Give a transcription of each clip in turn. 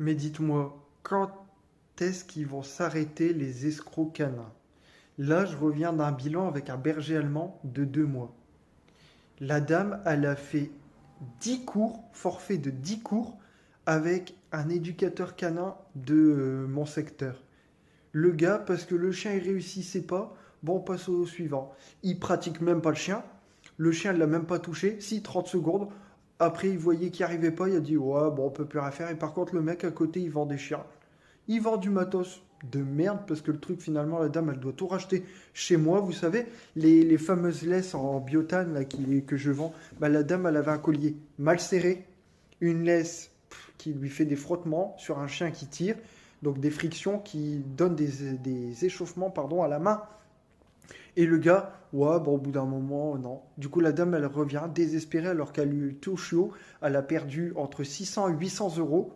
Mais dites-moi, quand est-ce qu'ils vont s'arrêter les escrocs canins? Là, je reviens d'un bilan avec un berger allemand de 2 mois. La dame, elle a fait 10 cours, forfait de 10 cours, avec un éducateur canin de mon secteur. Le gars, parce que le chien, il réussissait pas, bon, on passe au suivant. Il pratique même pas le chien. Le chien, ne l'a même pas touché. Si, 30 secondes. Après, il voyait qu'il n'y arrivait pas. Il a dit, ouais, bon, on peut plus rien faire. Et par contre, le mec à côté, il vend des chiens. Il vend du matos de merde parce que le truc, finalement, la dame, elle doit tout racheter chez moi. Vous savez, les fameuses laisses en biotane là, que je vends, bah, la dame, elle avait un collier mal serré, une laisse qui lui fait des frottements sur un chien qui tire, donc des frictions qui donnent des échauffements pardon, à la main. Et le gars, ouais, bon, au bout d'un moment, non. Du coup, la dame, elle revient désespérée alors qu'elle lui tout chiot. Elle a perdu entre 600 et 800 euros.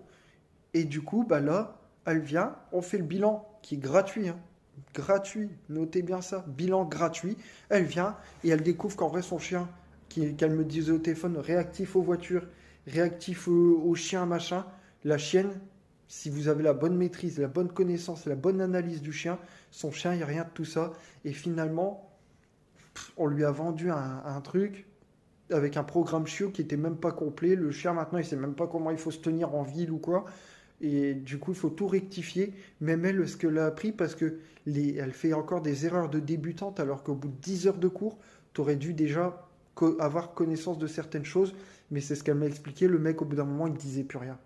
Et du coup, bah là, elle vient, on fait le bilan qui est gratuit, hein. Gratuit, notez bien ça, bilan gratuit. Elle vient et elle découvre qu'en vrai, son chien, qu'elle me disait au téléphone, réactif aux voitures, réactif aux chiens, machin, la chienne, si vous avez la bonne maîtrise, la bonne connaissance, la bonne analyse du chien, son chien, il n'y a rien de tout ça. Et finalement, on lui a vendu un truc avec un programme chiot qui était même pas complet. Le chien, maintenant, il sait même pas comment il faut se tenir en ville ou quoi. Et du coup, il faut tout rectifier. Même elle, ce qu'elle a appris, parce que elle fait encore des erreurs de débutante, alors qu'au bout de 10 heures de cours, tu aurais dû déjà avoir connaissance de certaines choses. Mais c'est ce qu'elle m'a expliqué. Le mec, au bout d'un moment, il ne disait plus rien.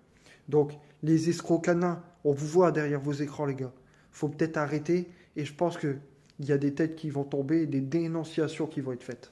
Donc, les escrocs canins, on vous voit derrière vos écrans, les gars. Faut peut-être arrêter. Et je pense qu'il y a des têtes qui vont tomber et des dénonciations qui vont être faites.